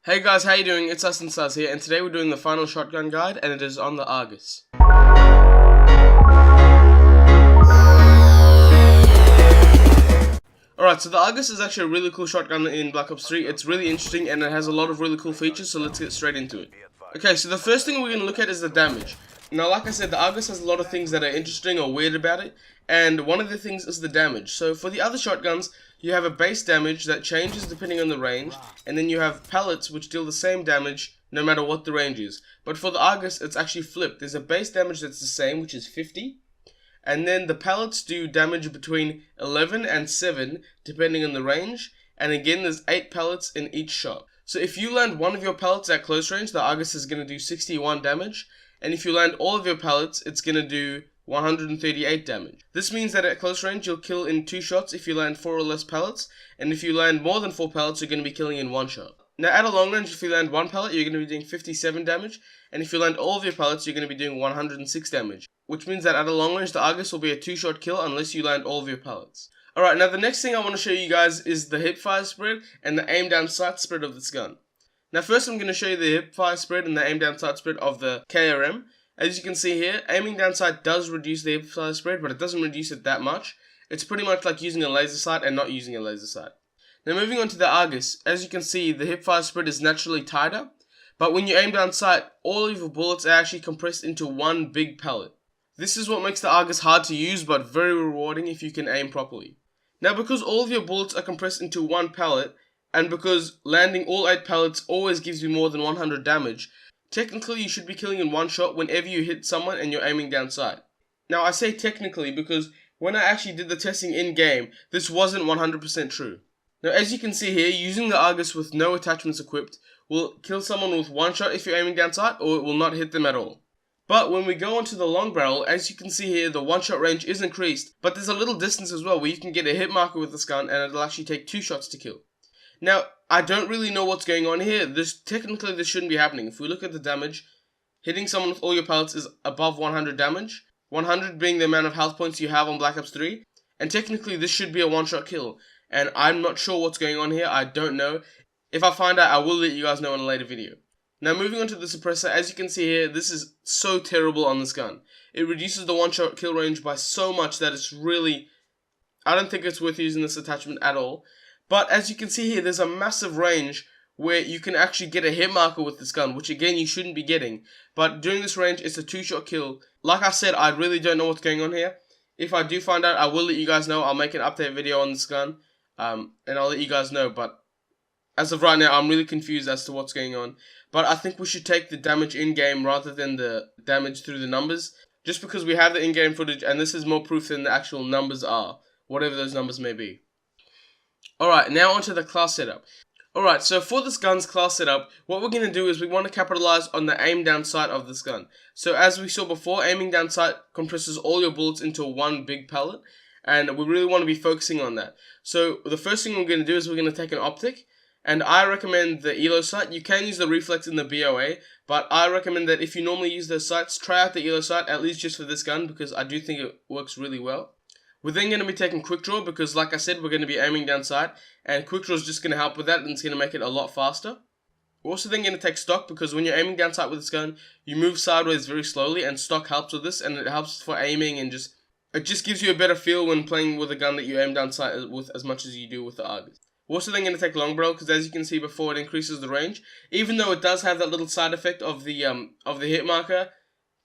Hey guys, how you doing? It's iSynthesise here, and today we're doing the final shotgun guide, and it is on the Argus. Alright, so the Argus is actually a really cool shotgun in Black Ops 3. It's really interesting, and it has a lot of really cool features, so let's get straight into it. Okay, so the first thing we're going to look at is the damage. Now, like I said, the Argus has a lot of things that are interesting or weird about it, and one of the things is the damage. So for the other shotguns, you have a base damage that changes depending on the range, and then you have pellets which deal the same damage no matter what the range is. But for the Argus, it's actually flipped. There's a base damage that's the same, which is 50, and then the pellets do damage between 11 and 7 depending on the range, and again there's 8 pellets in each shot. So if you land one of your pellets at close range, the Argus is going to do 61 damage, and if you land all of your pellets, it's going to do 138 damage. This means that at close range you'll kill in 2 shots if you land 4 or less pellets, and if you land more than 4 pellets you're going to be killing in 1 shot. Now at a long range, if you land 1 pellet you're going to be doing 57 damage, and if you land all of your pellets you're going to be doing 106 damage, which means that at a long range the Argus will be a 2-shot kill unless you land all of your pellets. Alright, now the next thing I want to show you guys is the hipfire spread and the aim down sight spread of this gun. Now first I'm going to show you the hipfire spread and the aim down sight spread of the KRM. As you can see here, aiming down sight does reduce the hipfire spread, but it doesn't reduce it that much. It's pretty much like using a laser sight and not using a laser sight. Now moving on to the Argus, as you can see the hipfire spread is naturally tighter, but when you aim down sight, all of your bullets are actually compressed into one big pellet. This is what makes the Argus hard to use but very rewarding if you can aim properly. Now because all of your bullets are compressed into one pellet, and because landing all 8 pellets always gives you more than 100 damage, technically you should be killing in 1 shot whenever you hit someone and you're aiming down sight. Now I say technically because when I actually did the testing in game, this wasn't 100% true. Now as you can see here, using the Argus with no attachments equipped will kill someone with 1 shot if you're aiming down sight, or it will not hit them at all. But when we go onto the long barrel, as you can see here, the 1-shot range is increased, but there's a little distance as well where you can get a hit marker with this gun and it'll actually take 2 shots to kill. Now, I don't really know what's going on here. Technically this shouldn't be happening. If we look at the damage, hitting someone with all your pellets is above 100 damage, 100 being the amount of health points you have on Black Ops 3, and technically this should be a 1-shot kill, and I'm not sure what's going on here. I don't know. If I find out, I will let you guys know in a later video. Now moving on to the suppressor, as you can see here, this is so terrible on this gun. It reduces the 1-shot kill range by so much that it's really, I don't think it's worth using this attachment at all. But as you can see here, there's a massive range where you can actually get a hit marker with this gun, which again you shouldn't be getting. But during this range, it's a 2-shot kill. Like I said, I really don't know what's going on here. If I do find out, I will let you guys know. I'll make an update video on this gun, and I'll let you guys know. But as of right now, I'm really confused as to what's going on. But I think we should take the damage in-game rather than the damage through the numbers, just because we have the in-game footage, and this is more proof than the actual numbers are, whatever those numbers may be. Alright, now onto the class setup. Alright, so for this gun's class setup, what we're going to do is we want to capitalize on the aim down sight of this gun. So as we saw before, aiming down sight compresses all your bullets into one big pellet, and we really want to be focusing on that. So the first thing we're going to do is we're going to take an optic, and I recommend the ELO sight. You can use the reflex in the BOA, but I recommend that if you normally use those sights, try out the ELO sight, at least just for this gun, because I do think it works really well. We're then going to be taking quick draw because, like I said, we're going to be aiming down sight, and quick draw is just going to help with that, and it's going to make it a lot faster. We're also then going to take stock because when you're aiming down sight with this gun, you move sideways very slowly, and stock helps with this, and it helps for aiming, and it just gives you a better feel when playing with a gun that you aim down sight with as much as you do with the Argus. We're also then going to take long barrel because, as you can see before, it increases the range. Even though it does have that little side effect of the hit marker,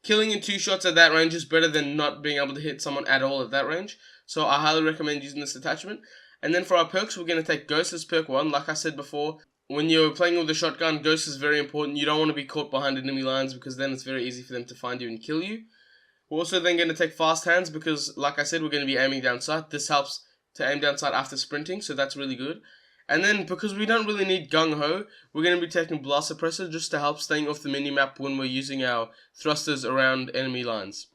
killing in 2 shots at that range is better than not being able to hit someone at all at that range. So I highly recommend using this attachment. And then for our perks, we're going to take Ghost as perk 1. Like I said before, when you're playing with a shotgun, Ghost is very important. You don't want to be caught behind enemy lines because then it's very easy for them to find you and kill you. We're also then going to take Fast Hands because, like I said, we're going to be aiming down sight. This helps to aim down sight after sprinting, so that's really good. And then, because we don't really need Gung Ho, we're going to be taking Blast Suppressor just to help staying off the minimap when we're using our thrusters around enemy lines.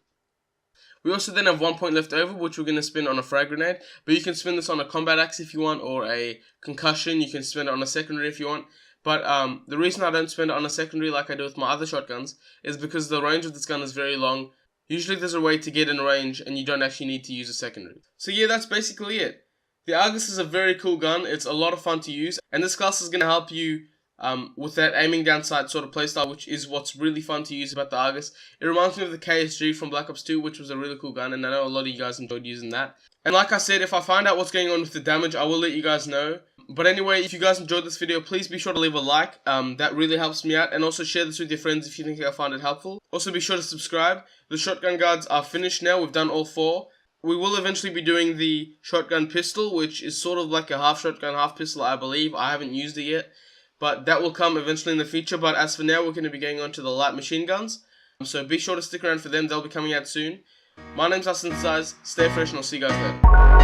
We also then have 1 point left over, which we're going to spin on a frag grenade, but you can spin this on a combat axe if you want, or a concussion. You can spin it on a secondary if you want. But the reason I don't spend it on a secondary like I do with my other shotguns is because the range of this gun is very long. Usually there's a way to get in range and you don't actually need to use a secondary. So yeah, that's basically it. The Argus is a very cool gun, it's a lot of fun to use, and this class is going to help you with that aiming down sight sort of playstyle, which is what's really fun to use about the Argus. It reminds me of the KSG from Black Ops 2, which was a really cool gun, and I know a lot of you guys enjoyed using that. And like I said, if I find out what's going on with the damage, I will let you guys know. But anyway, if you guys enjoyed this video, please be sure to leave a like. That really helps me out. And also share this with your friends if you think I found it helpful. Also be sure to subscribe. The shotgun guards are finished now. We've done all 4. We will eventually be doing the shotgun pistol, which is sort of like a half shotgun, half pistol, I believe. I haven't used it yet. But that will come eventually in the future. But as for now, we're going to be going on to the light machine guns. So be sure to stick around for them. They'll be coming out soon. My name's iSynthesise. Stay fresh and I'll see you guys later.